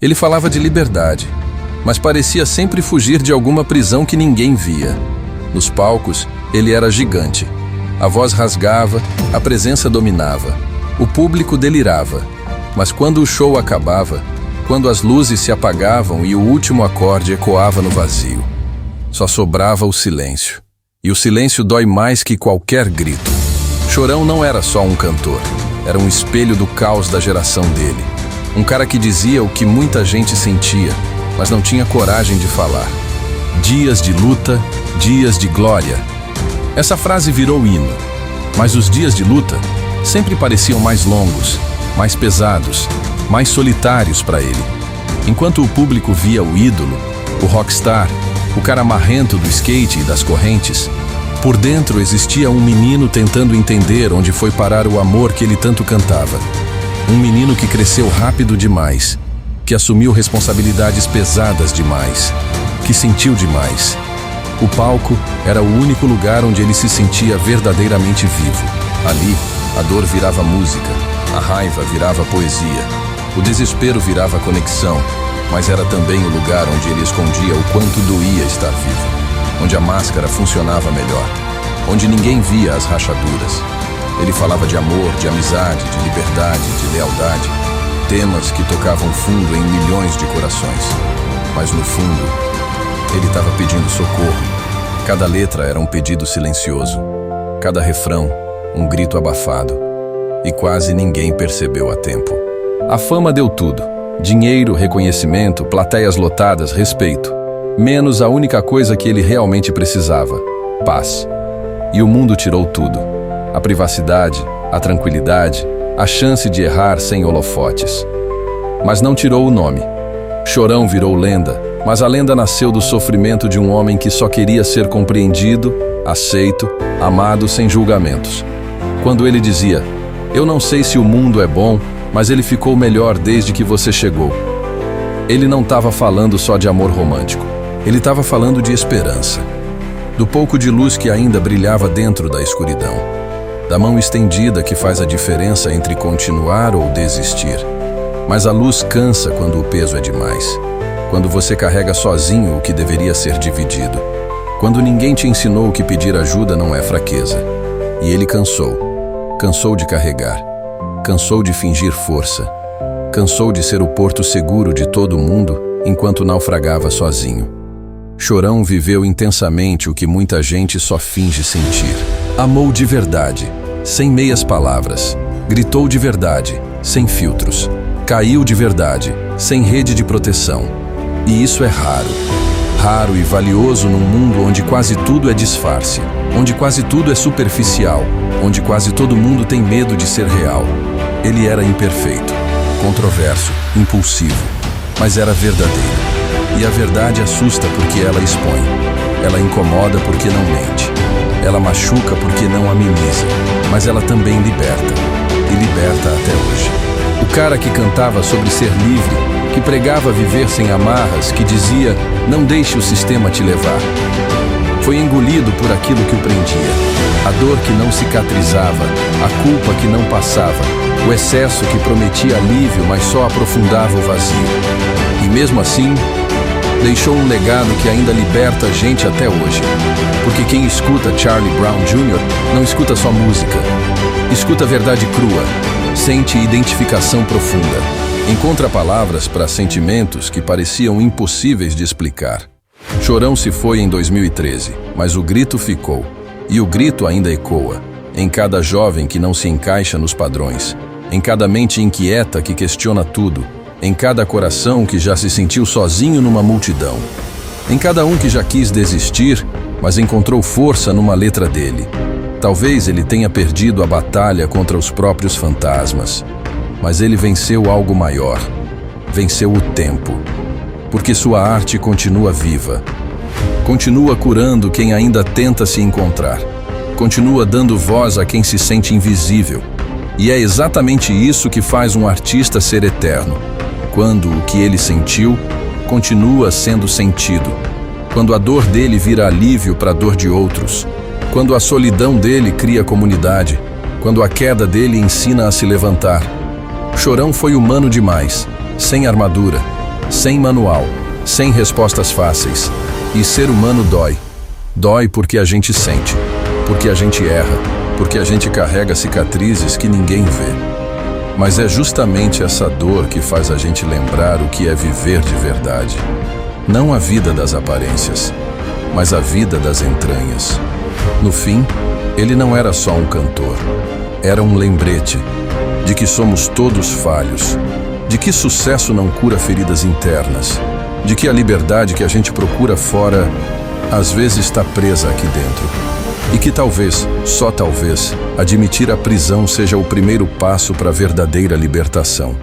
Ele falava de liberdade, mas parecia sempre fugir de alguma prisão que ninguém via. Nos palcos, ele era gigante. A voz rasgava, a presença dominava. O público delirava. Mas quando o show acabava, quando as luzes se apagavam e o último acorde ecoava no vazio, só sobrava o silêncio. E o silêncio dói mais que qualquer grito. Chorão não era só um cantor, era um espelho do caos da geração dele. Um cara que dizia o que muita gente sentia, mas não tinha coragem de falar. Dias de luta, dias de glória. Essa frase virou hino, mas os dias de luta sempre pareciam mais longos, mais pesados, mais solitários para ele. Enquanto o público via o ídolo, o rockstar, o cara marrento do skate e das correntes, por dentro existia um menino tentando entender onde foi parar o amor que ele tanto cantava. Um menino que cresceu rápido demais, que assumiu responsabilidades pesadas demais, que sentiu demais. O palco era o único lugar onde ele se sentia verdadeiramente vivo. Ali, a dor virava música, a raiva virava poesia, o desespero virava conexão, mas era também o lugar onde ele escondia o quanto doía estar vivo, onde a máscara funcionava melhor, onde ninguém via as rachaduras. Ele falava de amor, de amizade, de liberdade, de lealdade, temas que tocavam fundo em milhões de corações. Mas no fundo, ele estava pedindo socorro. Cada letra era um pedido silencioso, cada refrão, um grito abafado. E quase ninguém percebeu a tempo. A fama deu tudo. Dinheiro, reconhecimento, plateias lotadas, respeito. Menos a única coisa que ele realmente precisava: paz. E o mundo tirou tudo. A privacidade, a tranquilidade, a chance de errar sem holofotes. Mas não tirou o nome. Chorão virou lenda, mas a lenda nasceu do sofrimento de um homem que só queria ser compreendido, aceito, amado sem julgamentos. Quando ele dizia: "Eu não sei se o mundo é bom, mas ele ficou melhor desde que você chegou", ele não estava falando só de amor romântico. Ele estava falando de esperança. Do pouco de luz que ainda brilhava dentro da escuridão. Da mão estendida que faz a diferença entre continuar ou desistir. Mas a luz cansa quando o peso é demais. Quando você carrega sozinho o que deveria ser dividido. Quando ninguém te ensinou que pedir ajuda não é fraqueza. E ele cansou. Cansou de carregar. Cansou de fingir força. Cansou de ser o porto seguro de todo mundo enquanto naufragava sozinho. Chorão viveu intensamente o que muita gente só finge sentir. Amou de verdade, sem meias palavras. Gritou de verdade, sem filtros. Caiu de verdade, sem rede de proteção. E isso é raro. Raro e valioso num mundo onde quase tudo é disfarce, onde quase tudo é superficial, onde quase todo mundo tem medo de ser real. Ele era imperfeito, controverso, impulsivo, mas era verdadeiro. E a verdade assusta porque ela expõe. Ela incomoda porque não mente. Ela machuca porque não ameniza. Mas ela também liberta. E liberta até hoje. O cara que cantava sobre ser livre, que pregava viver sem amarras, que dizia: "Não deixe o sistema te levar", foi engolido por aquilo que o prendia. A dor que não cicatrizava, a culpa que não passava, o excesso que prometia alívio, mas só aprofundava o vazio. E mesmo assim, deixou um legado que ainda liberta a gente até hoje. Porque quem escuta Charlie Brown Jr. não escuta só música. Escuta verdade crua, sente identificação profunda. Encontra palavras para sentimentos que pareciam impossíveis de explicar. Chorão se foi em 2013, mas o grito ficou. E o grito ainda ecoa, em cada jovem que não se encaixa nos padrões, em cada mente inquieta que questiona tudo, em cada coração que já se sentiu sozinho numa multidão, em cada um que já quis desistir, mas encontrou força numa letra dele. Talvez ele tenha perdido a batalha contra os próprios fantasmas, mas ele venceu algo maior, venceu o tempo, porque sua arte continua viva. Continua curando quem ainda tenta se encontrar. Continua dando voz a quem se sente invisível. E é exatamente isso que faz um artista ser eterno. Quando o que ele sentiu continua sendo sentido. Quando a dor dele vira alívio para a dor de outros. Quando a solidão dele cria comunidade. Quando a queda dele ensina a se levantar. Chorão foi humano demais, sem armadura, sem manual, sem respostas fáceis. E ser humano dói. Dói porque a gente sente, porque a gente erra, porque a gente carrega cicatrizes que ninguém vê. Mas é justamente essa dor que faz a gente lembrar o que é viver de verdade. Não a vida das aparências, mas a vida das entranhas. No fim, ele não era só um cantor. Era um lembrete de que somos todos falhos, de que sucesso não cura feridas internas, de que a liberdade que a gente procura fora, às vezes está presa aqui dentro. E que talvez, só talvez, admitir a prisão seja o primeiro passo para a verdadeira libertação.